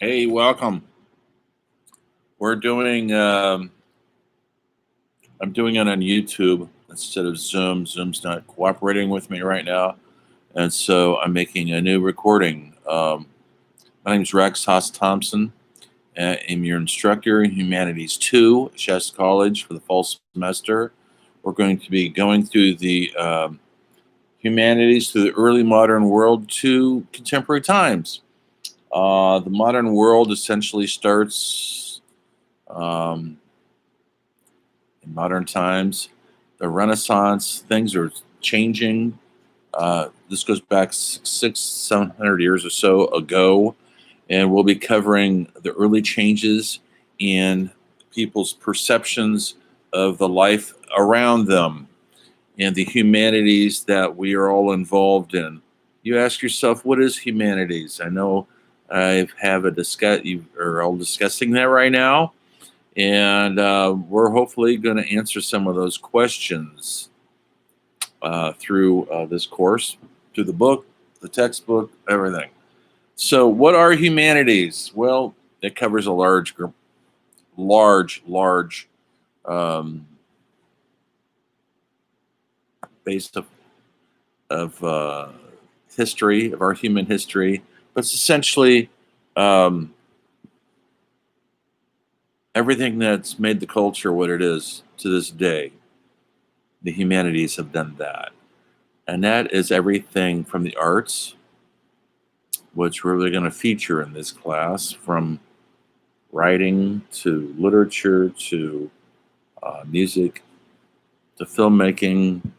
Hey, welcome. We're doing. I'm doing it on YouTube instead of Zoom. Zoom's not cooperating with me right now, and so I'm making a new recording. My name is Rex Haas Thompson. I'm your instructor in Humanities 2 at Shasta College for the fall semester. We're going to be going through the Humanities through the early modern world to contemporary times. The modern world essentially starts. Um, in modern times, the Renaissance, things are changing. This goes back 700 years or so ago, and we'll be covering the early changes in people's perceptions of the life around them and the humanities that we are all involved in. You ask yourself, what is humanities? I know I have a discuss. You are all discussing that right now, and we're hopefully going to answer some of those questions through this course, through the book, the textbook, everything. So, what are humanities? Well, it covers a large group, large um, base of history, of our human history, but it's essentially um, everything that's made the culture what it is to this day. The humanities have done that. And that is everything from the arts, which we're really going to feature in this class, from writing to literature to music to filmmaking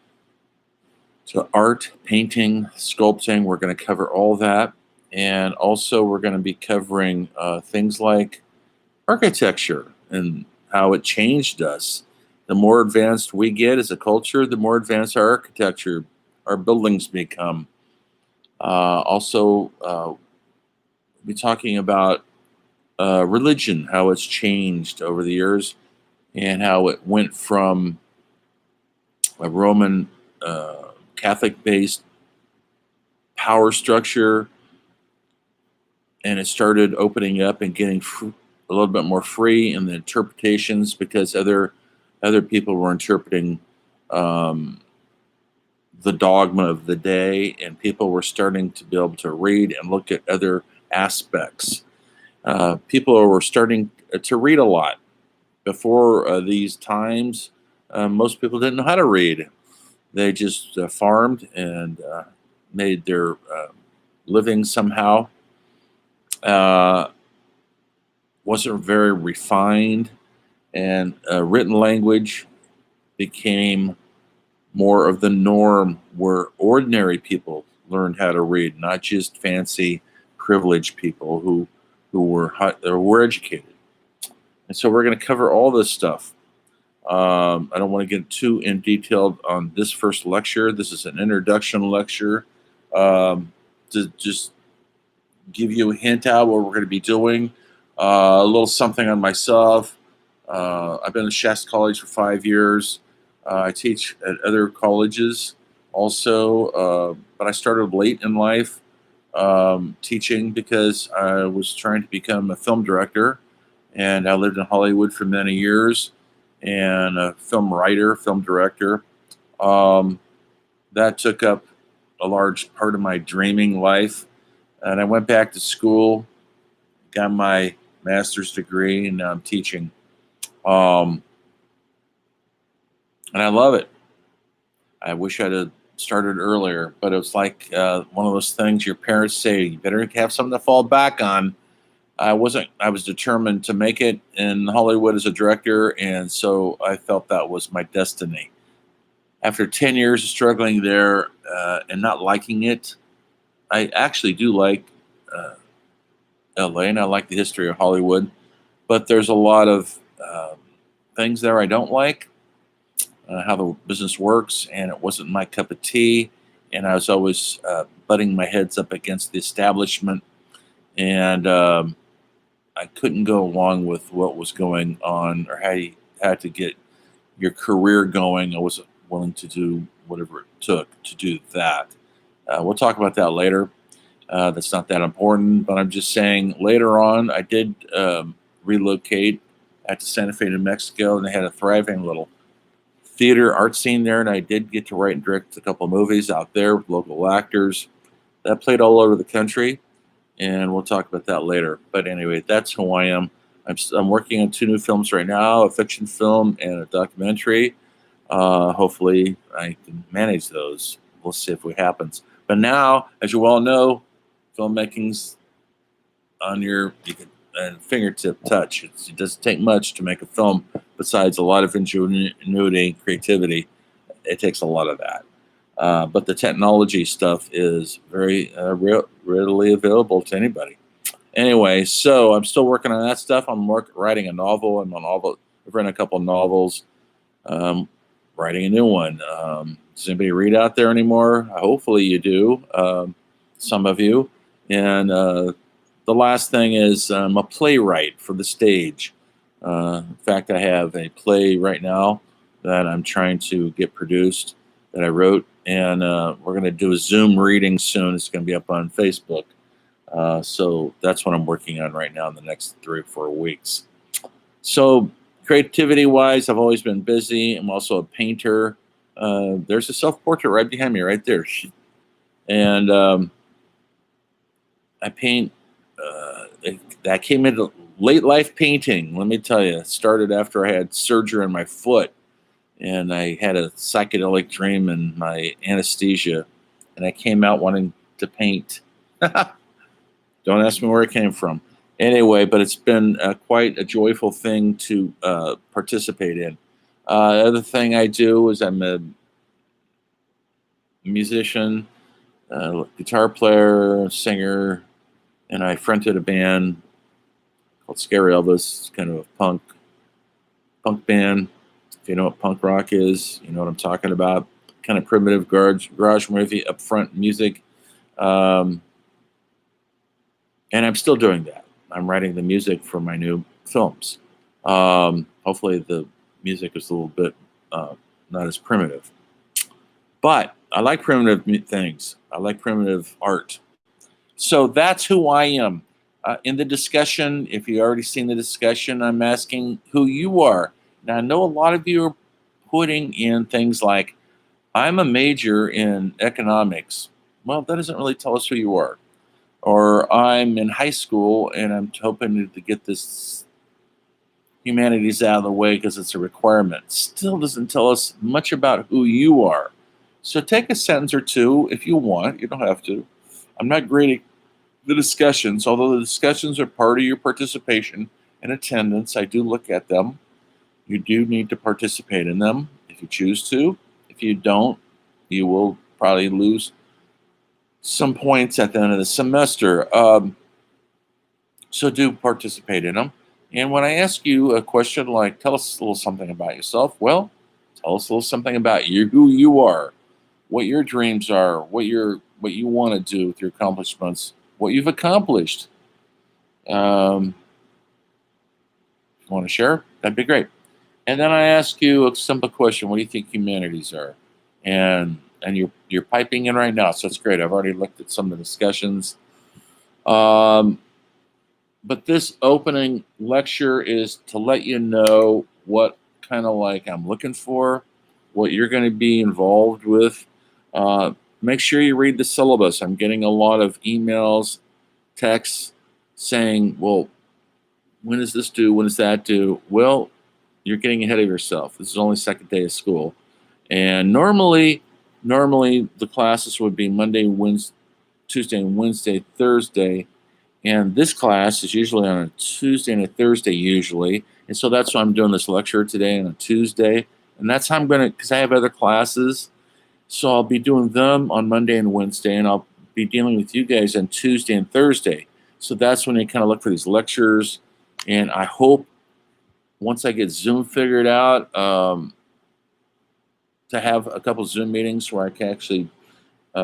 to art, painting, sculpting. We're going to cover all that. And also, we're going to be covering things like architecture and how it changed us. The more advanced we get as a culture, the more advanced our architecture, our buildings become. Also, be talking about religion, how it's changed over the years, and how it went from a Roman Catholic based power structure, and it started opening up and getting a little bit more free in the interpretations because other people were interpreting um, the dogma of the day, and people were starting to be able to read and look at other aspects. People were starting to read a lot. Before these times, most people didn't know how to read. They just farmed and made their living somehow. Uh, wasn't very refined, and written language became more of the norm where ordinary people learned how to read, not just fancy, privileged people who were educated. And so we're going to cover all this stuff. I don't want to get too in detail on this first lecture. This is an introduction lecture to just give you a hint out what we're going to be doing. A little something on myself. I've been at Shasta College for 5 years. I teach at other colleges also, but I started late in life teaching because I was trying to become a film director, and I lived in Hollywood for many years, and a film writer, film director. Um, that took up a large part of my dreaming life, and I went back to school, got my master's degree, and now I'm teaching. Um, and I love it. I wish I'd have started earlier, but it was like one of those things your parents say, you better have something to fall back on. I wasn't. I was determined to make it in Hollywood as a director, and so I felt that was my destiny. After 10 years of struggling there and not liking it, I actually do like uh, LA, and I like the history of Hollywood, but there's a lot of things there I don't like, how the business works, and it wasn't my cup of tea. And I was always butting my heads up against the establishment, and I couldn't go along with what was going on or how you had to get your career going. I wasn't willing to do whatever it took to do that. We'll talk about that later. That's not that important, but I'm just saying later on, I did relocate out to Santa Fe, New Mexico, and they had a thriving little theater art scene there. And I did get to write and direct a couple of movies out there with local actors that played all over the country. And we'll talk about that later. But anyway, that's who I am. I'm working on 2 new films right now, a fiction film and a documentary. Hopefully, I can manage those. We'll see if it happens. But now, as you all know, filmmaking's on your fingertip touch. It doesn't take much to make a film besides a lot of ingenuity and creativity. It takes a lot of that. But the technology stuff is very readily available to anybody. Anyway, so I'm still working on that stuff. I'm writing a novel. I've written a couple of novels. Writing a new one. Does anybody read out there anymore? Hopefully you do. Some of you. And the last thing is I'm a playwright for the stage. In fact, I have a play right now that I'm trying to get produced that I wrote, and we're going to do a Zoom reading soon. It's going to be up on Facebook. So that's what I'm working on right now in the next 3 or 4 weeks. So creativity-wise, I've always been busy. I'm also a painter. There's a self-portrait right behind me, right there. And I paint. That came into late life painting. Let me tell you, it started after I had surgery on my foot, and I had a psychedelic dream in my anesthesia, and I came out wanting to paint. Don't ask me where it came from. Anyway, but it's been quite a joyful thing to participate in. The other thing I do is I'm a musician, guitar player, singer, and I fronted a band called Scary Elvis. It's kind of a punk band. If you know what punk rock is, you know what I'm talking about. Kind of primitive garage movie upfront music. And I'm still doing that. I'm writing the music for my new films. Hopefully the music is a little bit not as primitive. But I like primitive things. I like primitive art. So that's who I am. In the discussion, if you've already seen the discussion, I'm asking who you are. Now, I know a lot of you are putting in things like, I'm a major in economics. Well, that doesn't really tell us who you are. Or I'm in high school and I'm hoping to get this humanities out of the way because it's a requirement. Still doesn't tell us much about who you are. So take a sentence or two if you want. You don't have to. I'm not grading the discussions, although the discussions are part of your participation and attendance. I do look at them. You do need to participate in them if you choose to. If you don't, you will probably lose some points at the end of the semester. So do participate in them. And when I ask you a question like, tell us a little something about yourself, well, tell us a little something about you, who you are, what your dreams are, what you want to do with your accomplishments, what you've accomplished. If you want to share, that'd be great. And then I ask you a simple question: what do you think humanities are? And you're piping in right now, so it's great. I've already looked at some of the discussions. But this opening lecture is to let you know what kind of like I'm looking for, what you're going to be involved with. Make sure you read the syllabus. I'm getting a lot of emails, texts saying, well, when is this due? When is that due? Well, you're getting ahead of yourself. This is only second day of school. And normally the classes would be Monday, Wednesday, Tuesday, and Wednesday, Thursday. And this class is usually on a Tuesday and a Thursday usually. And so that's why I'm doing this lecture today on a Tuesday. And that's how I'm going to, because I have other classes. So I'll be doing them on Monday and Wednesday, and I'll be dealing with you guys on Tuesday and Thursday. So that's when you kind of look for these lectures. And I hope once I get Zoom figured out, to have a couple Zoom meetings where I can actually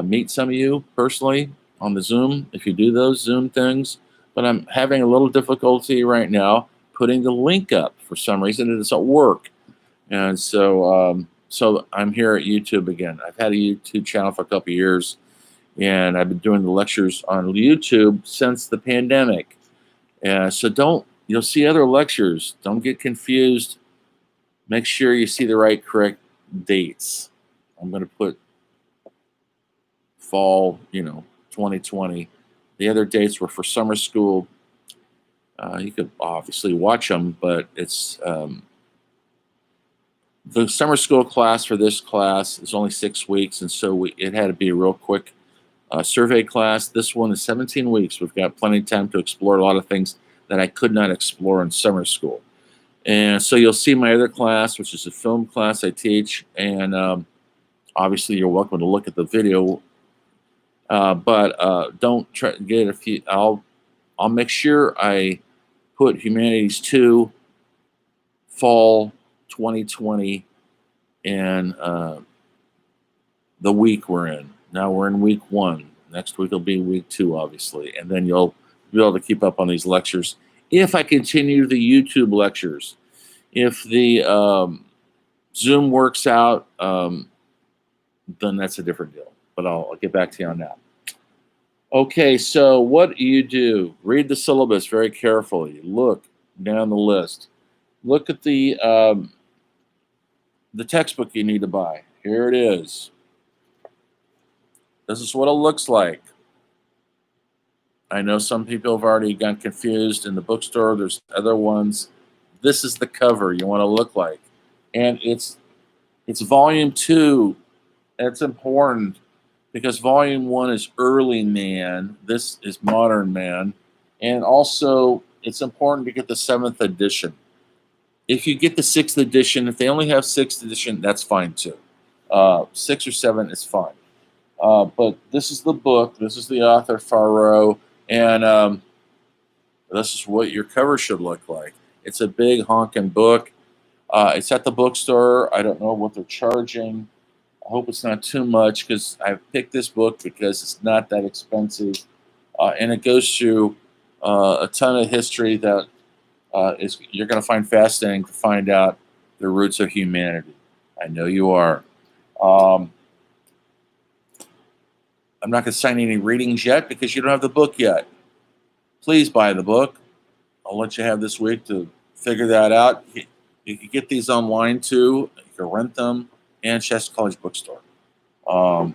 meet some of you personally on the Zoom, if you do those Zoom things. But I'm having a little difficulty right now putting the link up. For some reason, it doesn't work. And so I'm here at YouTube again. I've had a YouTube channel for a couple of years, and I've been doing the lectures on YouTube since the pandemic. So you'll see other lectures. Don't get confused. Make sure you see the correct dates. I'm going to put fall, 2020. The other dates were for summer school. You could obviously watch them, but it's the summer school class for this class is only 6 weeks, and so it had to be a real quick survey class. This one is 17 weeks. We've got plenty of time to explore a lot of things that I could not explore in summer school. And so you'll see my other class, which is a film class I teach, and obviously you're welcome to look at the video. But don't try to get a few. I'll make sure I put Humanities 2 fall 2020 in the week we're in. Now we're in week 1. Next week will be week 2, obviously, and then you'll be able to keep up on these lectures. If I continue the YouTube lectures, if the Zoom works out, then that's a different deal. But I'll get back to you on that. Okay, so what do? Read the syllabus very carefully. Look down the list. Look at the textbook you need to buy. Here it is. This is what it looks like. I know some people have already gotten confused in the bookstore. There's other ones. This is the cover you want to look like. And it's volume 2. That's important because volume 1 is early man. This is modern man. And also, it's important to get the 7th edition. If you get the 6th edition, if they only have 6th edition, that's fine too. 6 or 7 is fine. But this is the book. This is the author, Farrow. And this is what your cover should look like. It's a big honking book. It's at the bookstore. I don't know what they're charging. I hope it's not too much because I picked this book because it's not that expensive. And it goes through a ton of history that you're going to find fascinating to find out the roots of humanity. I know you are. I'm not going to sign any readings yet because you don't have the book yet. Please buy the book. I'll let you have this week to figure that out. You can get these online too. You can rent them and Shasta College Bookstore. I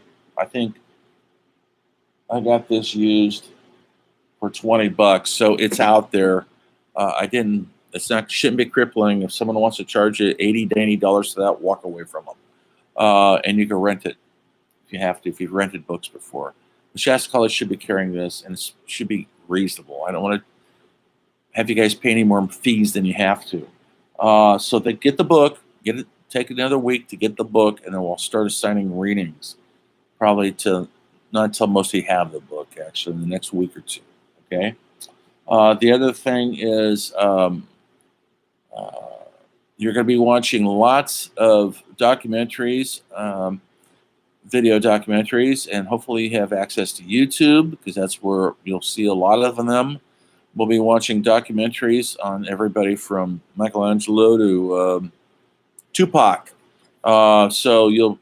think I got this used for $20, so it's out there. Shouldn't be crippling. If someone wants to charge you $80 for that, walk away from them. And you can rent it if you have to, if you've rented books before. The Shasta College should be carrying this, and it should be reasonable. I don't want to have you guys pay any more fees than you have to. So they get the book, take another week to get the book, and then we'll start assigning readings. Probably not until most of you have the book, actually, in the next week or 2. Okay. The other thing is you're going to be watching lots of documentaries, video documentaries, and hopefully you have access to YouTube because that's where you'll see a lot of them. We'll be watching documentaries on everybody from Michelangelo to Tupac. So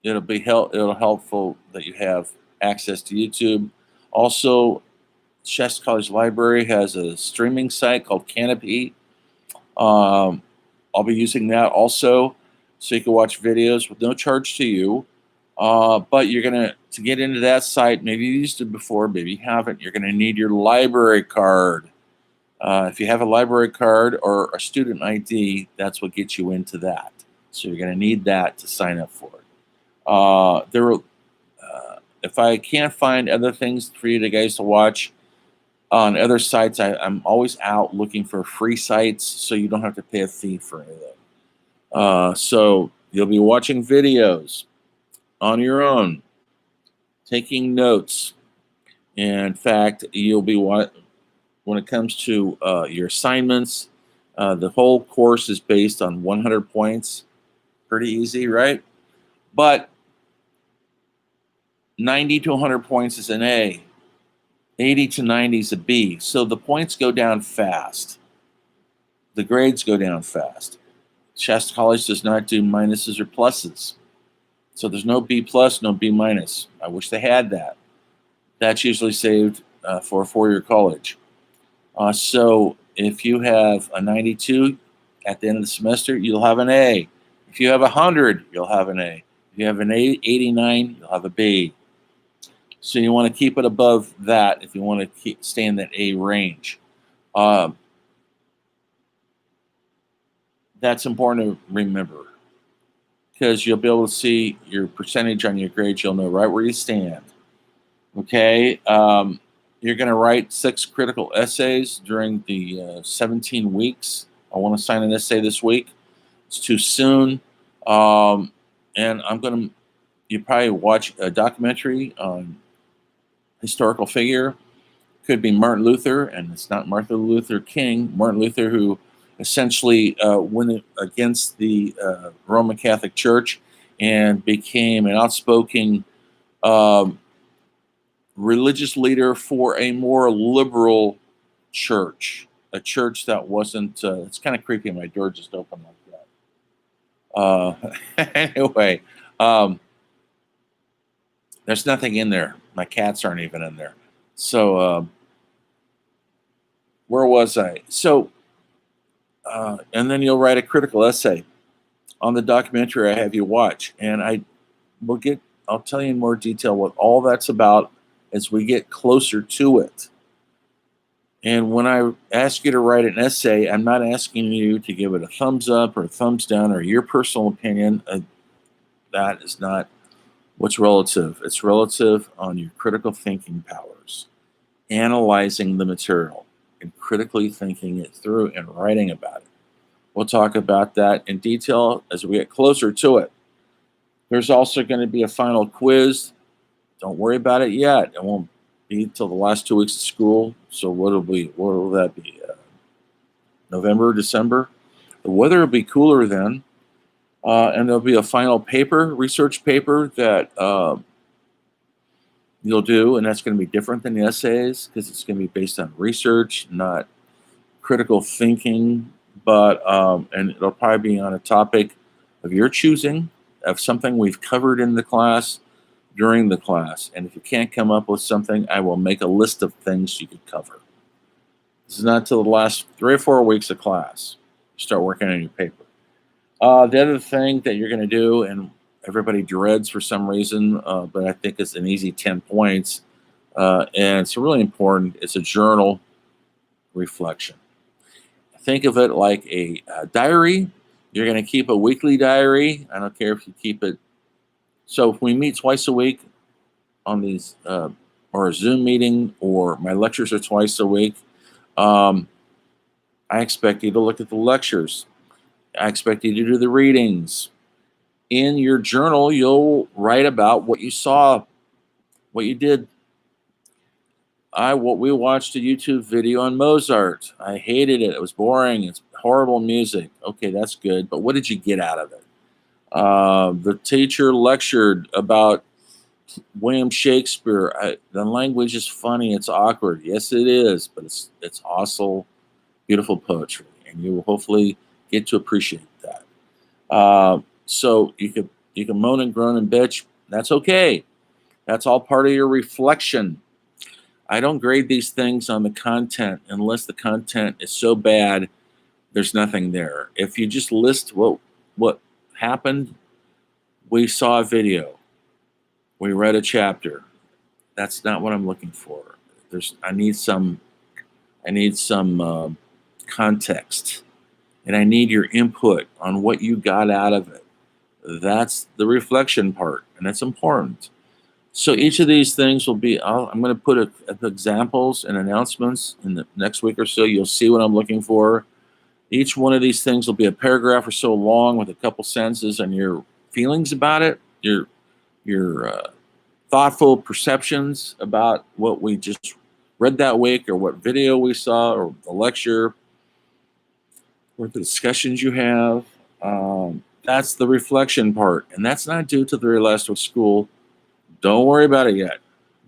it'll helpful that you have access to YouTube. Also, Shasta College Library has a streaming site called Canopy. I'll be using that also, so you can watch videos with no charge to you. But you're to get into that site, maybe you used it before, maybe you haven't, you're gonna need your library card. If you have a library card or a student ID, that's what gets you into that. So you're gonna need that to sign up for it. If I can't find other things for you guys to watch on other sites, I'm always out looking for free sites so you don't have to pay a fee for anything. So you'll be watching videos on your own, taking notes. In fact, you'll be when it comes to your assignments, the whole course is based on 100 points. Pretty easy, right? But 90 to 100 points is an A. 80 to 90 is a B. So the points go down fast. The grades go down fast. Shasta College does not do minuses or pluses. So there's no B plus, no B minus. I wish they had that. That's usually saved for a 4-year college. So if you have a 92 at the end of the semester, you'll have an A. If you have 100, you'll have an A. If you have an 89, you'll have a B. So you want to keep it above that if you want to stay in that A range. That's important to remember because you'll be able to see your percentage on your grades. You'll know right where you stand. Okay. You're going to write 6 critical essays during the 17 weeks. I want to sign an essay this week. It's too soon. And you probably watch a documentary on historical figure. Could be Martin Luther, and it's not Martin Luther King. Martin Luther, who essentially went against the Roman Catholic Church and became an outspoken religious leader for a more liberal church, a church that wasn't. It's kind of creepy. My door just opened like that. Anyway, there's nothing in there. My cats aren't even in there. So where was I? So, and then you'll write a critical essay on the documentary I have you watch, and I'll tell you in more detail what all that's about as we get closer to it. And when I ask you to write an essay, I'm not asking you to give it a thumbs up or a thumbs down or your personal opinion. That is not what's relative. It's relative on your critical thinking powers, analyzing the material and critically thinking it through and writing about it. We'll talk about that in detail as we get closer to it. There's also going to be a final quiz. Don't worry about it yet. It won't be till the last 2 weeks of school. So what will that be? November, December? The weather will be cooler then. And there'll be a final research paper that you'll do, and that's going to be different than the essays because it's going to be based on research, not critical thinking, but and it'll probably be on a topic of your choosing, of something we've covered in the class during the class. And if you can't come up with something, I will make a list of things you could cover. This is not until the last 3 or 4 weeks of class. You start working on your paper. The other thing that you're going to do, and everybody dreads for some reason, but I think it's an easy 10 points, and it's really important, it's a journal reflection. Think of it like a diary. You're going to keep a weekly diary. I don't care if you keep it. So if we meet twice a week on these, or a Zoom meeting, or my lectures are twice a week, I expect you to look at the lectures. I expect you to do the readings. In your journal, you'll write about what you saw, what you did. We watched a YouTube video on Mozart. I hated it. It was boring. It's horrible music. Okay, that's good. But what did you get out of it? The teacher lectured about William Shakespeare. The language is funny. It's awkward. Yes, it is. But it's also beautiful poetry. And you will hopefully get to appreciate that. So you can moan and groan and bitch. That's okay. That's all part of your reflection. I don't grade these things on the content unless the content is so bad there's nothing there. If you just list what happened, we saw a video, we read a chapter. That's not what I'm looking for. I need some context, and I need your input on what you got out of it. That's the reflection part, and that's important. So each of these things will be, I'm going to put examples and announcements in the next week or so. You'll see what I'm looking for. Each one of these things will be a paragraph or so long with a couple sentences and your feelings about it, your thoughtful perceptions about what we just read that week, or what video we saw, or the lecture, or the discussions you have. That's the reflection part, and that's not due to the very last week of school. Don't worry about it yet,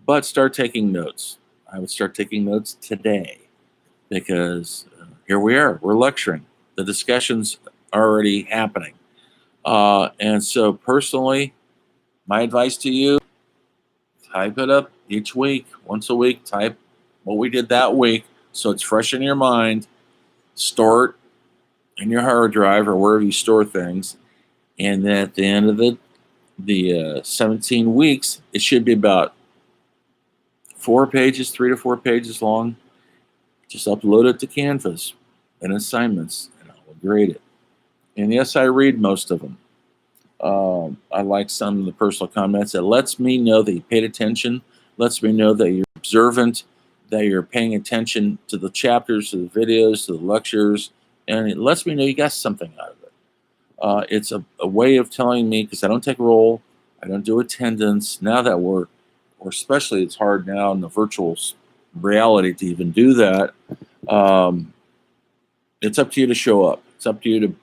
but start taking notes. I would start taking notes today because here we are. We're lecturing. The discussion's already happening. And so personally, My advice to you, type it up each week, once a week, type what we did that week so it's fresh in your mind. Store it in your hard drive or wherever you store things. And then at the end of the 17 weeks, it should be about 4 pages, 3 to 4 pages long. Just upload it to Canvas and assignments, and I will grade it. And yes, I read most of them. I like some of the personal comments. It lets me know that you paid attention, lets me know that you're observant, that you're paying attention to the chapters, to the videos, to the lectures, and it lets me know you got something out of it. It's a way of telling me, because I don't take roll, I don't do attendance. Now that or especially it's hard now in the virtual reality to even do that. It's up to you to show up. It's up to you to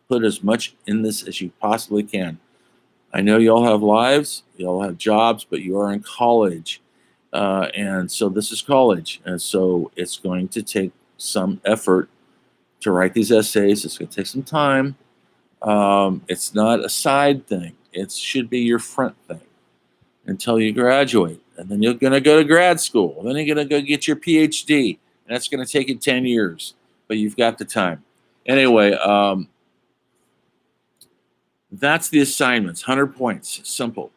put as much in this as you possibly can. I know you all have lives, you all have jobs, but you are in college. And so this is college. And so it's going to take some effort to write these essays. It's going to take some time. It's not a side thing. It should be your front thing until you graduate. And then you're going to go to grad school. Then you're going to go get your PhD. And that's going to take you 10 years. But you've got the time. Anyway, that's the assignments, 100 points, simple.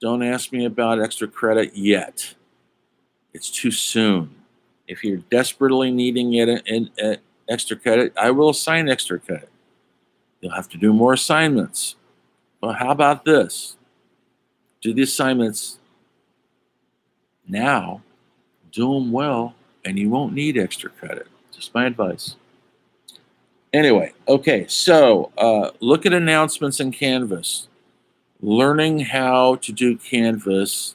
Don't ask me about extra credit yet. It's too soon. If you're desperately needing it extra credit, I will assign extra credit. You'll have to do more assignments. But how about this? Do the assignments now, do them well, and you won't need extra credit. Just my advice. Anyway, okay, so look at announcements in Canvas. Learning how to do Canvas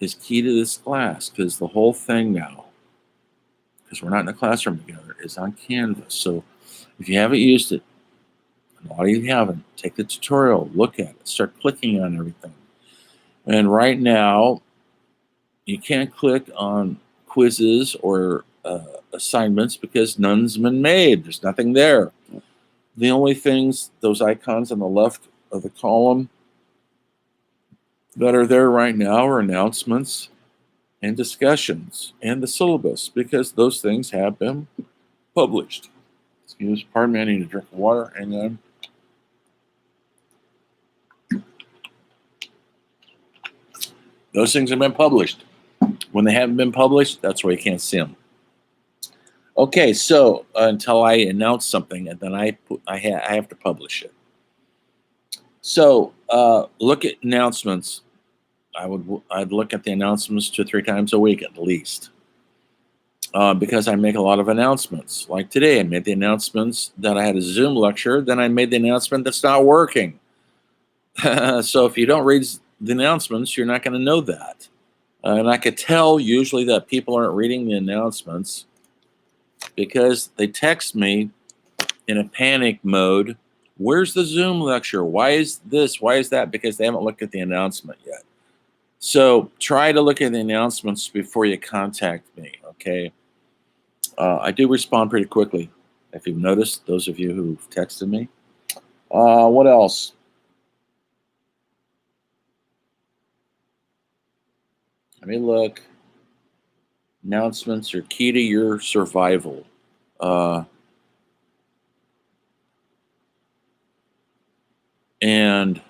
is key to this class, because the whole thing now, because we're not in a classroom together, is on Canvas. So if you haven't used it, and a lot of you haven't, take the tutorial, look at it, start clicking on everything. And right now, you can't click on quizzes or assignments because none's been made. There's nothing there. The only things, those icons on the left of the column that are there right now are announcements and discussions and the syllabus, because those things have been published. Pardon me, I need a drink of water. Hang on. Those things have been published. When they haven't been published, that's why you can't see them. Okay, so until I announce something, and then I have to publish it. So look at announcements. I'd look at the announcements 2 or 3 times a week at least, because I make a lot of announcements. Like today, I made the announcements that I had a Zoom lecture. Then I made the announcement that's not working. So if you don't read the announcements, you're not going to know that. And I could tell usually that people aren't reading the announcements because they text me in a panic mode. Where's the Zoom lecture? Why is this? Why is that? Because they haven't looked at the announcement yet. So try to look at the announcements before you contact me, okay? I do respond pretty quickly, if you've noticed, those of you who've texted me. What else? Let me look. Announcements are key to your survival. And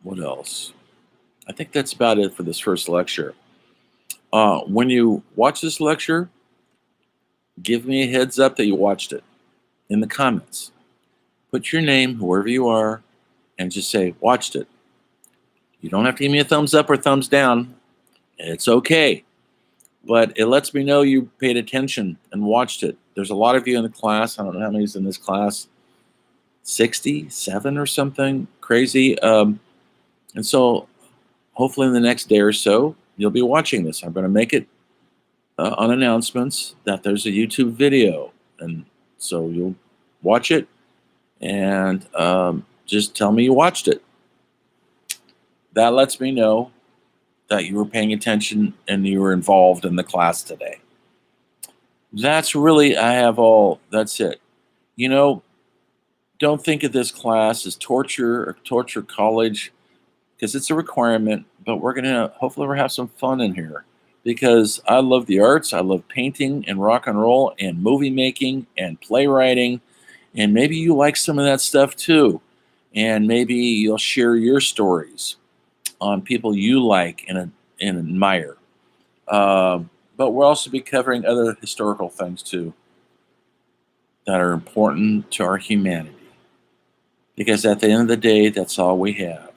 what else? I think that's about it for this first lecture. When you watch this lecture, give me a heads up that you watched it in the comments. Put your name, whoever you are, and just say, watched it. You don't have to give me a thumbs up or thumbs down. It's okay. But it lets me know you paid attention and watched it. There's a lot of you in the class. I don't know how many's in this class. 67 or something crazy. And so hopefully in the next day or so, you'll be watching this. I'm going to make it on announcements that there's a YouTube video. And so you'll watch it and just tell me you watched it. That lets me know that you were paying attention and you were involved in the class today. That's really, that's it. You know, Don't think of this class as torture or torture college because it's a requirement, but we're going to hopefully we'll have some fun in here because I love the arts. I love painting and rock and roll and movie making and playwriting. And maybe you like some of that stuff too. And maybe you'll share your stories on people you like and admire. But we'll also be covering other historical things too that are important to our humanity. Because at the end of the day, that's all we have.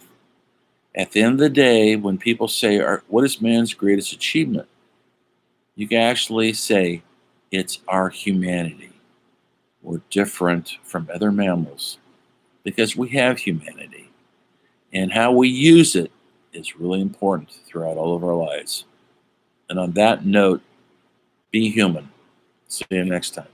At the end of the day, when people say, what is man's greatest achievement? You can actually say, it's our humanity. We're different from other mammals because we have humanity. And how we use it is really important throughout all of our lives. And on that note, be human. See you next time.